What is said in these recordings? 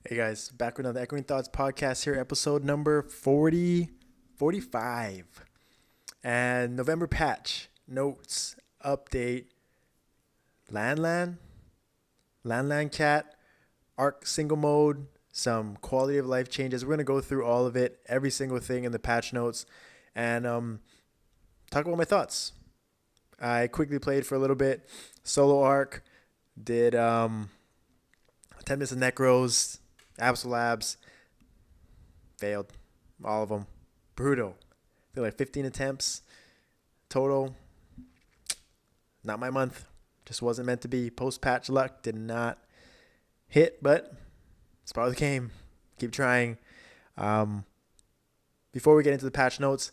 Hey guys, back with another Echoing Thoughts podcast here, episode number 40, 45. And November patch, notes, update, Landland, Landland Cat, Arc single mode, some quality of life changes. We're going to go through all of it, every single thing in the patch notes, and talk about my thoughts. I quickly played for a little bit, solo Arc, did 10 minutes of Necros, Absolabs, failed. All of them. Brutal. I think like 15 attempts total. Not my month. Just wasn't meant to be. Post patch luck did not hit, but it's part of the game. Keep trying. Um, Before we get into the patch notes,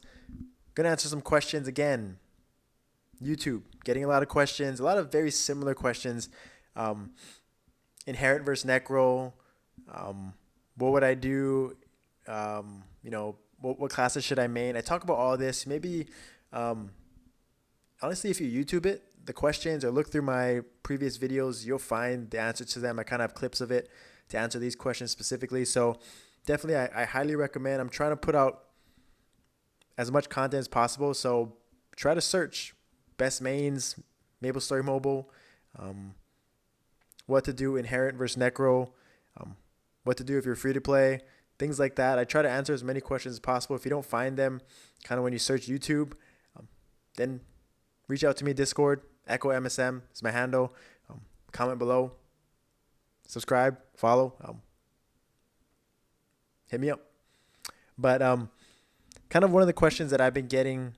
gonna answer some questions again. YouTube, getting a lot of questions, a lot of very similar questions. Um, Inherit versus Necro. Um, what would I do? What classes should I main? I talk about all this. Maybe, um, honestly, if you YouTube it, the questions, or look through my previous videos, you'll find the answer to them. I kind of have clips of it to answer these questions specifically. So definitely, I highly recommend. I'm trying to put out as much content as possible. So try to search best mains, Maple Story Mobile, um, what to do Inherit versus Necro, um, what to do if you're free to play, things like that. I try to answer as many questions as possible. If you don't find them, kind of when you search YouTube, um, then reach out to me, Discord, Echo MSM is my handle. Comment below, subscribe, follow, hit me up. But kind of one of the questions that I've been getting,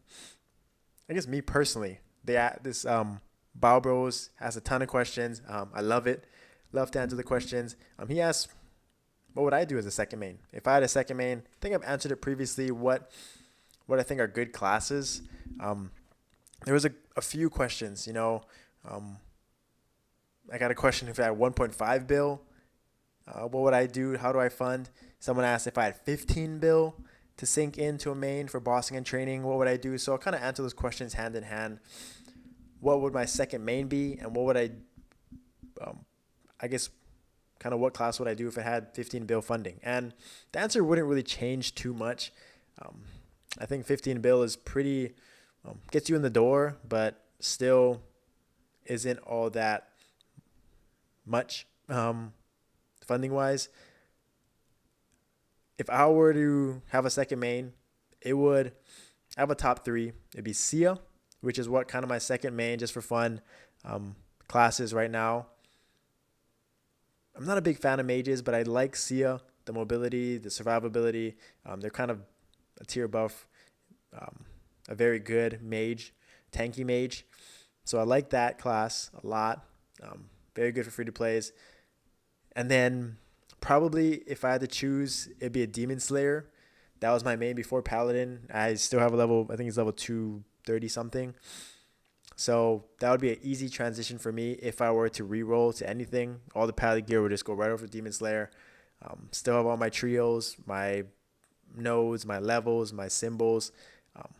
I guess me personally, this Bao Bros has a ton of questions. I love it. Love to answer the questions. He asked, what would I do as a second main? If I had a second main, I think I've answered it previously. What I think are good classes. There was a few questions. Um, I got a question if I had 1.5 bill, what would I do? How do I fund? Someone asked if I had 15 bill to sink into a main for bossing and training, what would I do? So I'll kind of answer those questions hand in hand. What would my second main be, and what would um, I guess, kind of what class would I do if it had 15 bill funding? And the answer wouldn't really change too much. Um, I think 15 bill is pretty, gets you in the door, but still isn't all that much funding wise. If I were to have a second main, it would have a top three. It'd be Sia, which is what kind of my second main just for fun classes right now. I'm not a big fan of mages, but I like Sia, the mobility, the survivability. They're kind of a tier above um, a very good mage, tanky mage. So I like that class a lot. Very good for free to plays. And then probably if I had to choose, it'd be a Demon Slayer. That was my main before Paladin. I still have a level, I think it's level 230 something. So that would be an easy transition for me if I were to re-roll to anything. All the Paladin gear would just go right over to Demon Slayer. Still have all my trios, my nodes, my levels, my symbols, um,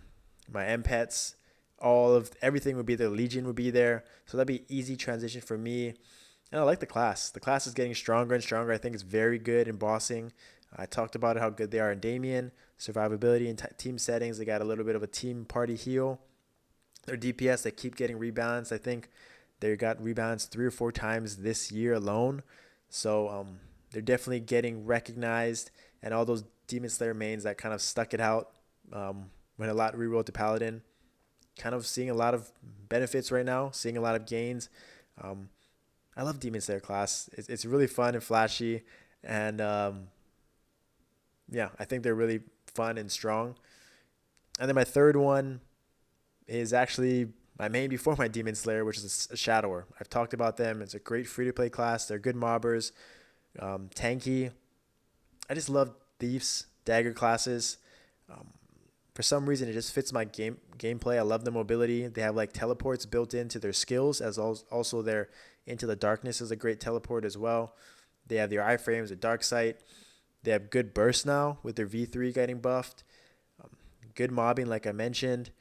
my M pets. All of everything would be there. Legion would be there. So that'd be an easy transition for me. And I like the class. The class is getting stronger and stronger. I think it's very good in bossing. I talked about how good they are in Damien, survivability and team settings. They got a little bit of a team party heal. Their DPS, they keep getting rebalanced. I think they got rebalanced 3 or 4 times this year alone. So they're definitely getting recognized. And all those Demon Slayer mains that kind of stuck it out when a lot rerolled to Paladin, kind of seeing a lot of benefits right now, seeing a lot of gains. Um, I love Demon Slayer class. It's really fun and flashy. And yeah, I think they're really fun and strong. And then my third one is actually my main before my Demon Slayer, which is a Shadower. I've talked about them. It's a great free to play class. They're good mobbers, tanky. I just love Thieves, Dagger classes. Um, for some reason, it just fits my gameplay. I love the mobility. They have like teleports built into their skills, as also their Into the Darkness is a great teleport as well. They have their iframes, their dark sight. They have good burst now with their V3 getting buffed. Um, Good mobbing, like I mentioned.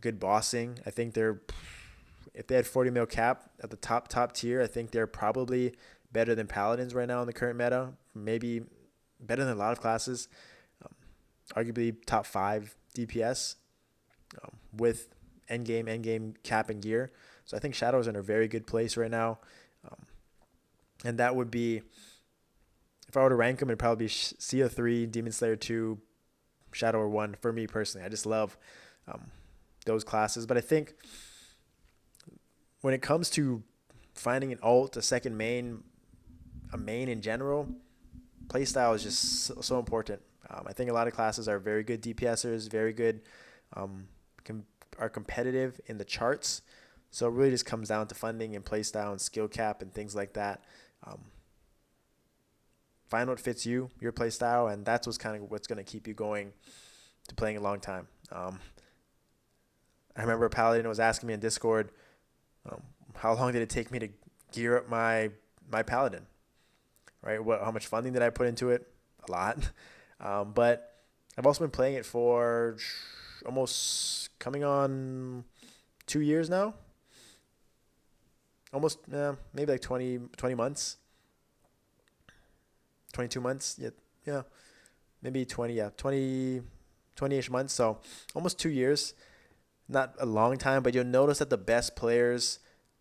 Good bossing. I think they're, if they had 40 mil cap at the top tier, I think they're probably better than Paladins right now in the current meta. maybe better than a lot of classes. Arguably top 5 DPS with endgame cap and gear. So I think Shadow's in a very good place right now. Um, and that would be, if I were to rank them, it'd probably be Sia 3, Demon Slayer 2, Shadow 1 for me personally. I just love those classes. But I think when it comes to finding an ult, a second main, a main in general, playstyle is just so important. I think a lot of classes are very good DPSers, very good, are competitive in the charts. So it really just comes down to funding and playstyle and skill cap and things like that. Find what fits you, your playstyle, and that's what's going to keep you going to playing a long time. I remember Paladin was asking me in Discord, how long did it take me to gear up my Paladin? Right? How much funding did I put into it? A lot. But I've also been playing it for almost coming on 2 years now. Almost, maybe like 20 months. 22 months. Yeah. Maybe 20-ish months. So almost 2 years. Not a long time, but you'll notice that the best players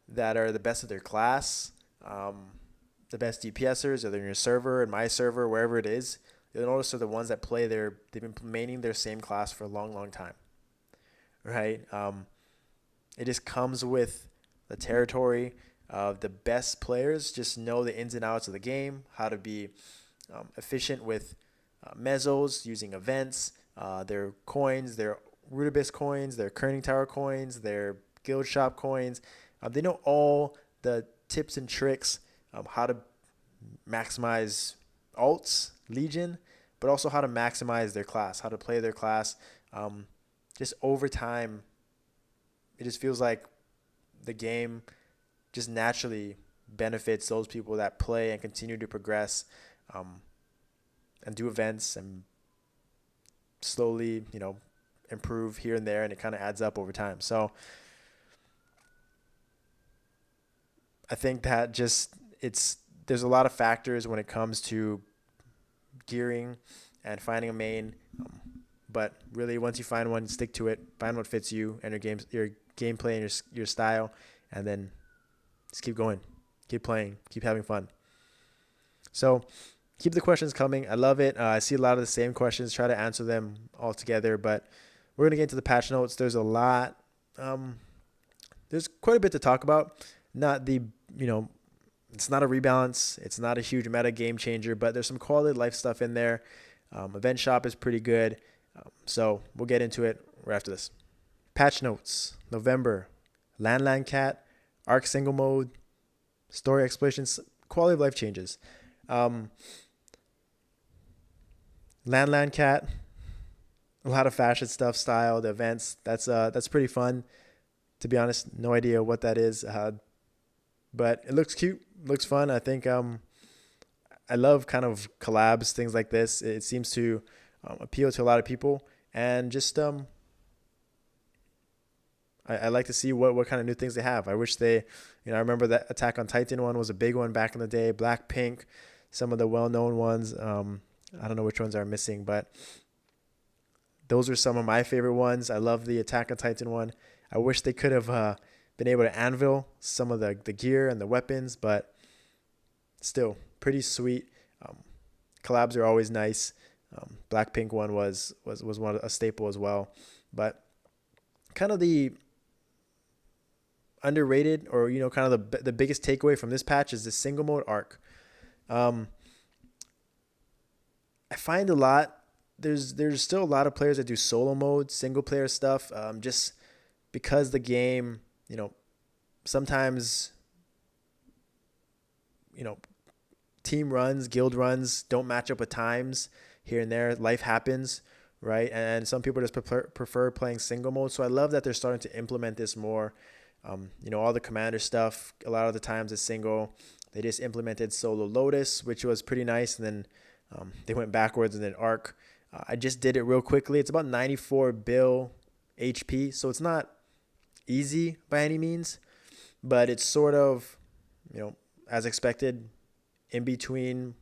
that are the best of their class, the best DPSers, either in your server, in my server, wherever it is, you'll notice are the ones that they've been maining their same class for a long, long time, right? It just comes with the territory of the best players. Just know the ins and outs of the game, how to be efficient with mezzos, using events, their coins, their Root Abyss coins, their Kerning Tower coins, their Guild Shop coins. They know all the tips and tricks, how to maximize alts, Legion, but also how to maximize their class, how to play their class. Just over time, it just feels like the game just naturally benefits those people that play and continue to progress, and do events and slowly, improve here and there, and it kind of adds up over time. So I think that there's a lot of factors when it comes to gearing and finding a main, but really once you find one, stick to it, find what fits you and your gameplay and your style, and then just keep going, keep playing, keep having fun. So keep the questions coming. I love it. I see a lot of the same questions, try to answer them all together, but we're going to get into the patch notes. There's a lot. There's quite a bit to talk about. Not it's not a rebalance. It's not a huge meta game changer, but there's some quality of life stuff in there. Event shop is pretty good. So we'll get into it right after this. Patch notes, November, Land Cat, Arc single mode, story explorations, quality of life changes. Land Cat, a lot of fashion stuff, style, the events. That's pretty fun. To be honest, no idea what that is, but it looks cute, looks fun. I think I love kind of collabs, things like this. It seems to appeal to a lot of people, and just I like to see what kind of new things they have. I wish I remember that Attack on Titan one was a big one back in the day. Blackpink, some of the well-known ones. I don't know which ones are missing, but those are some of my favorite ones. I love the Attack on Titan one. I wish they could have been able to anvil some of the gear and the weapons, but still pretty sweet. Collabs are always nice. Blackpink one was one a staple as well, but kind of the underrated, or kind of the biggest takeaway from this patch is the single mode arc. I find there's still a lot of players that do solo mode, single player stuff, just because the game, sometimes, team runs, guild runs don't match up with times here and there. Life happens, right? And some people just prefer playing single mode. So I love that they're starting to implement this more. All the commander stuff, a lot of the times is single. They just implemented solo Lotus, which was pretty nice. And then they went backwards, and then Arc. I just did it real quickly. It's about 94 bill HP, so it's not easy by any means, but it's sort of, as expected, in between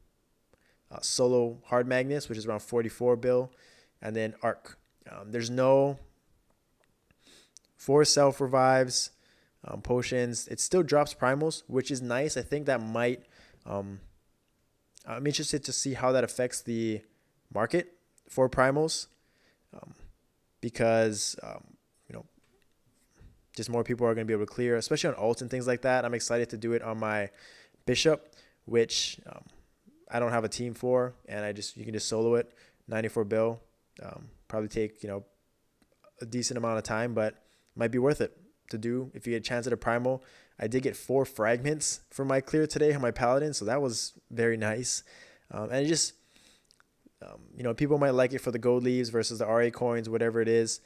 Solo Hard Magnus, which is around 44 bill, and then Arc. There's no for self revives, potions. It still drops primals, which is nice. I think that might. I'm interested to see how that affects the market for primals, um, because you know just more people are going to be able to clear, especially on ults and things like that. I'm excited to do it on my bishop, which I don't have a team for, and you can just solo it, 94 bill. Probably take a decent amount of time, but might be worth it to do if you get a chance at a primal. I did get 4 fragments for my clear today on my paladin, so that was very nice. And it just people might like it for the gold leaves versus the RA coins, whatever it is.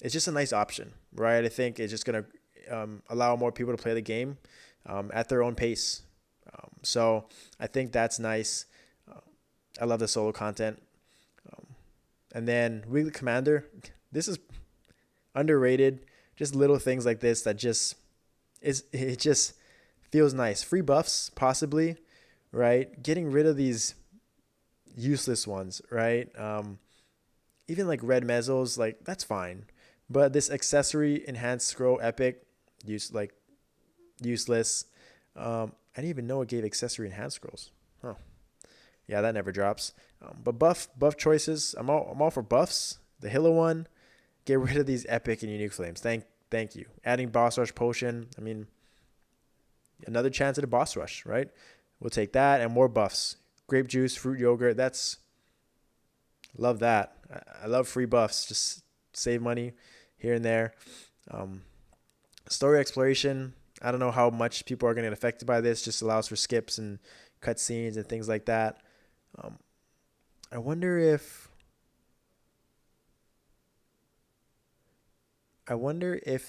It's just a nice option, right? I think it's just going to allow more people to play the game at their own pace. So I think that's nice. I love the solo content. And then Weekly Commander, this is underrated. Just little things like this that it just feels nice. Free buffs, possibly, right? Getting rid of these useless ones, right? Even like red mezzos, like that's fine. But this accessory enhanced scroll epic, useless. I didn't even know it gave accessory enhanced scrolls. Oh, yeah, that never drops. But buff choices, I'm all for buffs. The Hilla one, get rid of these epic and unique flames. Thank you. Adding boss rush potion. I mean, another chance at a boss rush, right? We'll take that and more buffs. Grape juice, fruit yogurt. Love that. I love free buffs. Just save money here and there. Story exploration. I don't know how much people are going to get affected by this. Just allows for skips and cutscenes and things like that. I wonder if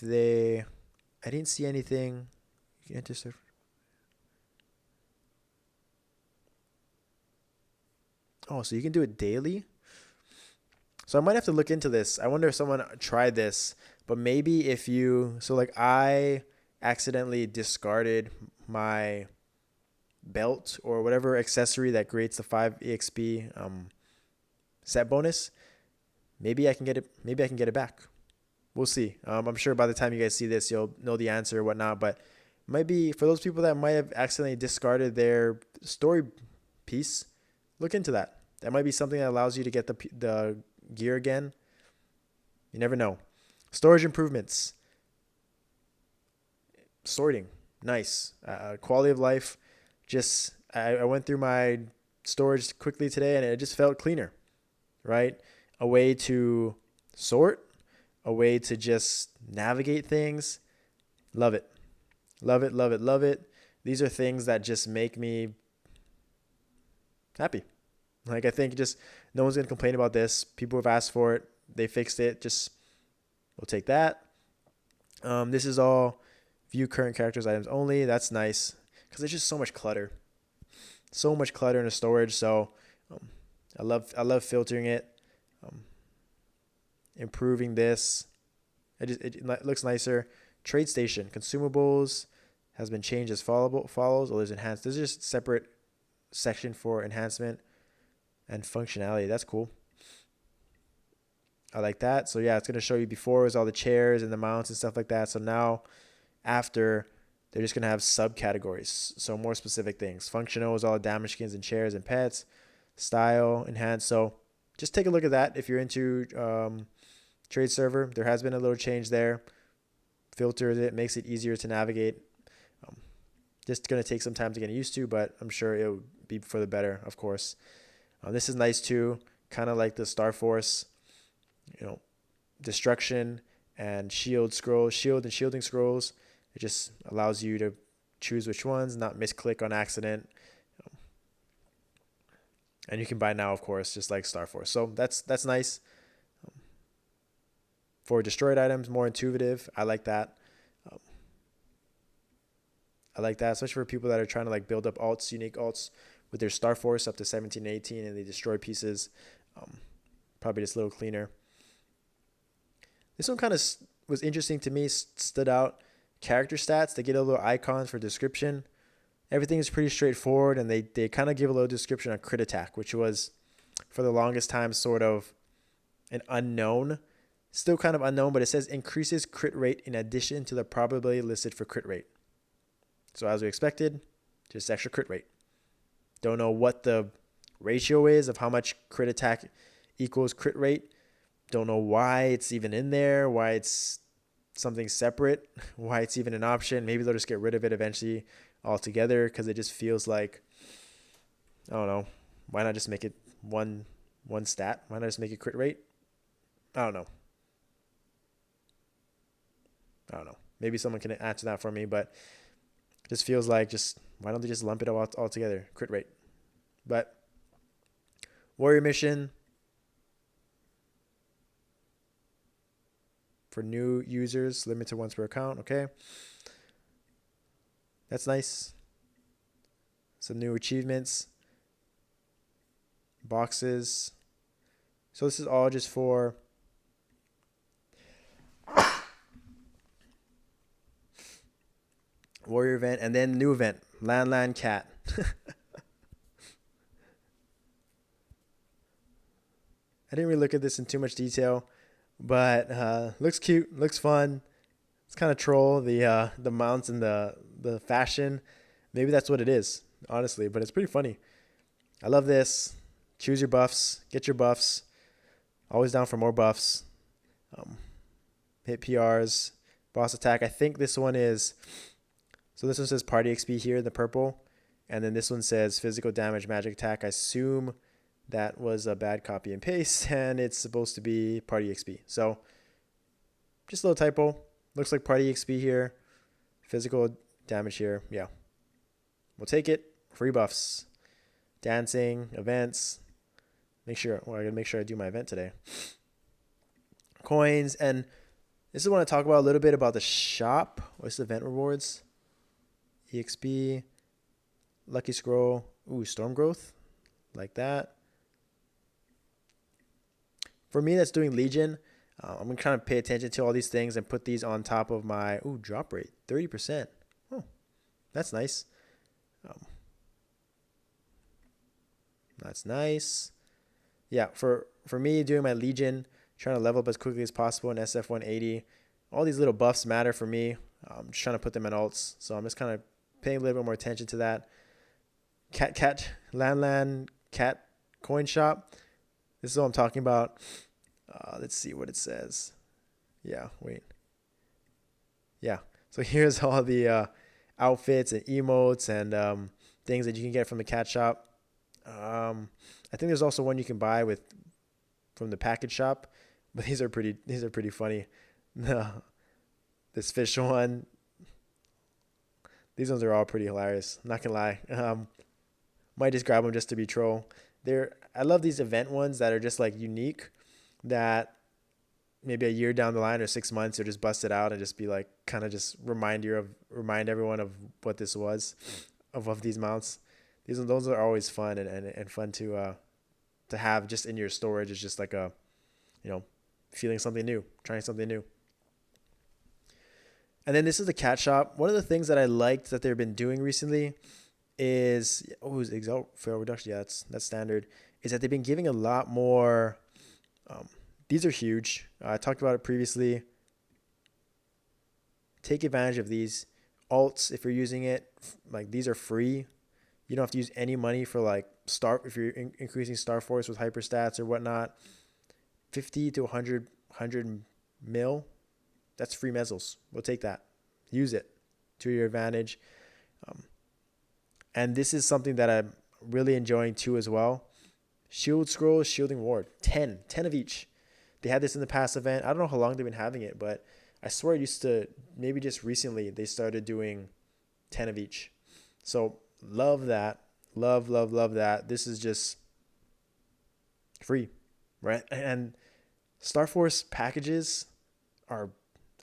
they. I didn't see anything. You can enter server. Oh, so you can do it daily? So I might have to look into this. I wonder if someone tried this, but maybe I accidentally discarded my belt or whatever accessory that creates the 5 EXP set bonus. Maybe I can get it back. We'll see. I'm sure by the time you guys see this, you'll know the answer or whatnot, but might be for those people that might have accidentally discarded their story piece, look into that. That might be something that allows you to get the gear again. You never know. Storage improvements. Sorting. Nice. Quality of life. I went through my storage quickly today and it just felt cleaner, right? A way to sort, a way to just navigate things. Love it. Love it, love it, love it. These are things that just make me happy. Like, I think just no one's going to complain about this. People have asked for it. They fixed it. We'll take that. This is all view current characters items only. That's nice because there's just so much clutter. So much clutter in the storage. So I love filtering it. Improving this. It looks nicer. Trade station. Consumables has been changed as follows. Oh, there's enhanced. There's just separate section for enhancement and functionality. That's cool. I like that. So yeah, it's going to show you before is all the chairs and the mounts and stuff like that. So now after, they're just going to have subcategories. So more specific things. Functional is all the damage skins and chairs and pets. Style, enhanced. So just take a look at that if you're into trade server. There has been a little change there. Filters it, makes it easier to navigate. Just going to take some time to get used to, but I'm sure it will be for the better, of course. This is nice too, kind of like the Star Force, destruction and shield and shielding scrolls. It just allows you to choose which ones, not misclick on accident. And you can buy now, of course, just like Star Force. So that's nice. For destroyed items, more intuitive. I like that. Especially for people that are trying to build up alts, unique alts with their Star Force up to 17, 18, and they destroy pieces. Probably just a little cleaner. This one kind of was interesting to me, stood out. Character stats, they get a little icon for description. everything is pretty straightforward, and they kind of give a little description on crit attack, which was for the longest time sort of an unknown, still kind of unknown, but it says increases crit rate in addition to the probability listed for crit rate. So as we expected, just extra crit rate. Don't know what the ratio is of how much crit attack equals crit rate. Don't know why it's even in there, why it's something separate, why it's even an option. Maybe they'll just get rid of it eventually altogether, because it just feels like, I don't know, why not just make it one stat? Why not just make it crit rate? I don't know. Maybe someone can answer that for me, but it just feels like, just why don't they just lump it all together? Crit rate. But warrior mission for new users, limited once per account. Okay, that's nice. Some new achievements, boxes. So this is all just for warrior event, and then new event, Land Cat. I didn't really look at this in too much detail, but looks cute, looks fun. It's kind of troll, the mounts and the fashion. Maybe that's what it is, honestly, but it's pretty funny. I love this. Choose your buffs, get your buffs. Always down for more buffs. Hit PRs, boss attack. I think this one is, so this one says party XP here, the purple, and then this one says physical damage, magic attack. I assume that was a bad copy and paste, and it's supposed to be party XP. So just a little typo. Looks like party XP here. Physical damage here. Yeah. We'll take it. Free buffs. Dancing, events. I gotta make sure I do my event today. Coins, and this is what I talk about a little bit about the shop. What's the event rewards? EXP. Lucky scroll. Ooh, storm growth. Like that. For me, that's doing Legion. I'm going to kind of pay attention to all these things and put these on top of my, drop rate, 30%. Oh, that's nice. That's nice. Yeah, for me, doing my Legion, trying to level up as quickly as possible in SF-180. All these little buffs matter for me. I'm just trying to put them in alts. So I'm just kind of paying a little bit more attention to that. Land Cat coin shop. This is what I'm talking about. Let's see what it says. Yeah, wait. Yeah, so here's all the outfits and emotes and things that you can get from the cat shop. I think there's also one you can buy from the package shop, but these are pretty funny. This fish one. These ones are all pretty hilarious. Not gonna lie. Might just grab them just to be troll. I love these event ones that are just like unique, that maybe a year down the line or 6 months are just busted out and just be like, kind of just remind everyone of what this was, of these mounts. Those are always fun and fun to have just in your storage. It's just like feeling something new, trying something new. And then this is the cat shop. One of the things that I liked that they've been doing recently is Exalt fail reduction. Yeah, that's standard. Is that they've been giving a lot more. These are huge. I talked about it previously. Take advantage of these alts if you're using it. Like, these are free. You don't have to use any money for like if you're increasing Star Force with hyperstats or whatnot. 50 to 100 mil. That's free mezzels. We'll take that. Use it to your advantage. And this is something that I'm really enjoying too as well. Shield scroll, shielding ward. 10 of each. They had this in the past event. I don't know how long they've been having it, but I swear it used to, maybe just recently, they started doing 10 of each. So love that. Love that. This is just free, right? And Star Force packages are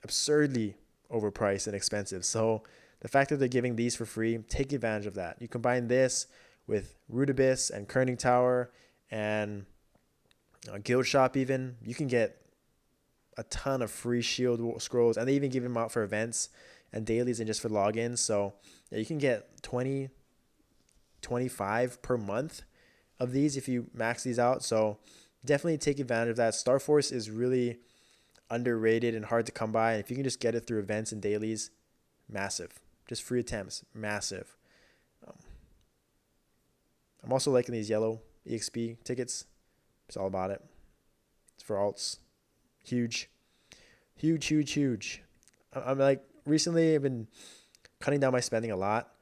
absurdly overpriced and expensive. So the fact that they're giving these for free, take advantage of that. You combine this with Root Abyss and Kerning Tower and Guild Shop even. You can get a ton of free shield scrolls, and they even give them out for events and dailies and just for logins. So yeah, you can get 20, 25 per month of these if you max these out. So definitely take advantage of that. Star Force is really underrated and hard to come by. And if you can just get it through events and dailies, massive. Just free attempts, massive. Um, I'm also liking these yellow EXP tickets. It's all about it. It's for alts. Huge. Huge, huge, huge. I'm like, recently I've been cutting down my spending a lot.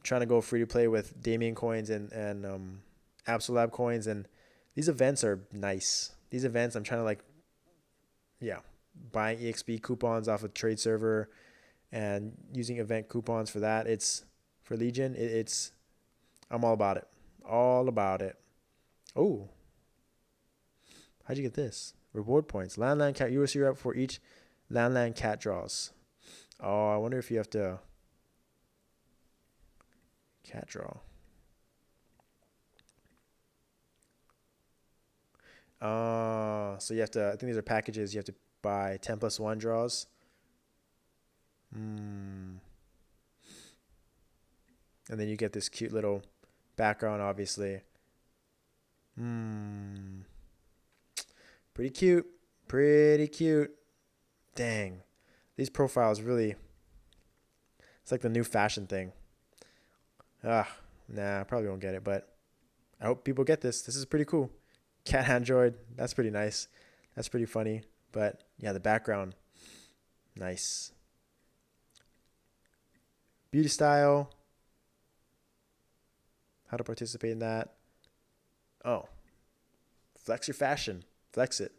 Trying to go free to play with Damien coins and Absolab coins. And these events are nice. These events, I'm trying to buying EXP coupons off a trade server and using event coupons for that. It's for Legion. I'm all about it. All about it. Oh, how'd you get this? Reward points. Land cat. USC rep for each land cat draws. Oh, I wonder if you have to cat draw. So you have to, I think these are packages. You have to buy 10+1 draws. And then you get this cute little background, obviously. Pretty cute. Pretty cute. Dang. These profiles really, it's like the new fashion thing. Nah, I probably won't get it, but I hope people get this. This is pretty cool. Cat Android, that's pretty nice. That's pretty funny. But yeah, the background, nice. Beauty style. How to participate in that. Oh, flex your fashion. Flex it.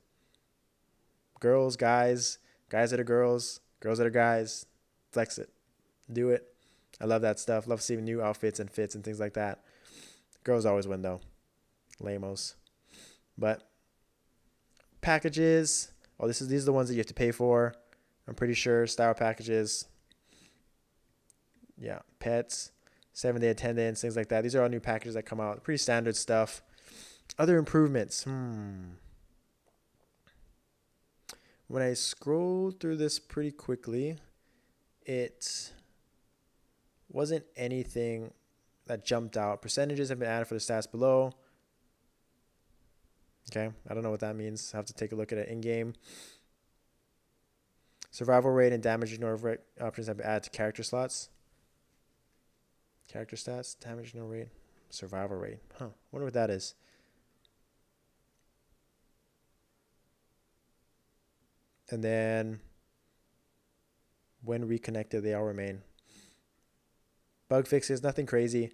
Girls, guys that are girls that are guys, flex it. Do it. I love that stuff. Love seeing new outfits and fits and things like that. Girls always win though. Lamos. But packages. Oh, these are the ones that you have to pay for. I'm pretty sure. Style packages. Yeah. Pets. 7-day attendance. Things like that. These are all new packages that come out. Pretty standard stuff. Other improvements. When I scroll through this pretty quickly, it wasn't anything that jumped out. Percentages have been added for the stats below. Okay, I don't know what that means. I have to take a look at it in-game. Survival rate and damage ignore rate options have been added to character slots. Character stats, damage ignore rate, survival rate. Wonder what that is. And then when reconnected, they all remain. Bug fixes, nothing crazy.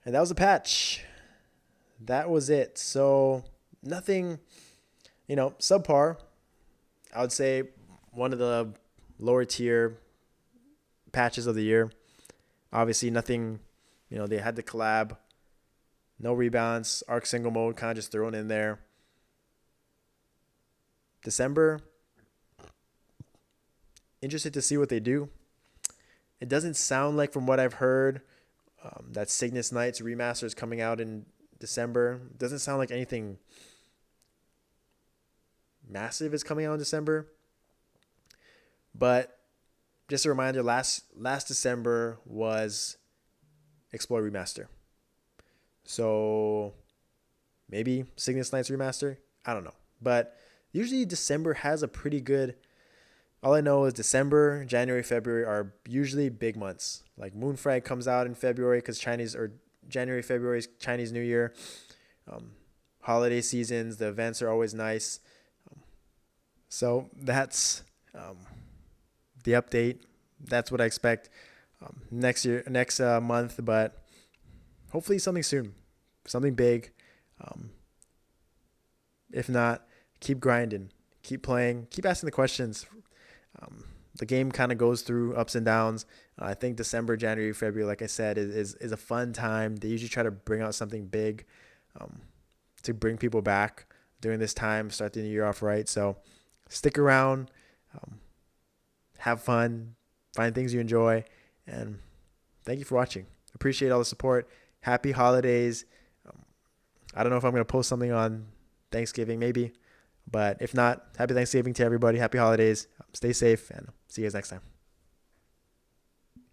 And that was the patch. That was it. So nothing, subpar. I would say one of the lower tier patches of the year. Obviously nothing, they had the collab. No rebalance. Arc single mode kind of just thrown in there. December, interested to see what they do. It doesn't sound like, from what I've heard, that Cygnus Knights remaster is coming out in December. It doesn't sound like anything massive is coming out in December. But just a reminder, last December was Explore Remaster. So maybe Cygnus Knights remaster. I don't know. But usually December has a pretty good, all I know is December, January, February are usually big months. Like Moonfrag comes out in February because January, February is Chinese New Year. Holiday seasons, the events are always nice. So that's the update. That's what I expect next month, but hopefully something soon, something big. If not, keep grinding, keep playing, keep asking the questions. The game kind of goes through ups and downs. I think December, January, February, like I said, is a fun time. They usually try to bring out something big to bring people back during this time, start the new year off right. So stick around, have fun, find things you enjoy, and thank you for watching. Appreciate all the support. Happy holidays. I don't know if I'm going to post something on Thanksgiving, maybe. But if not, happy Thanksgiving to everybody. Happy holidays. Stay safe, and see you guys next time.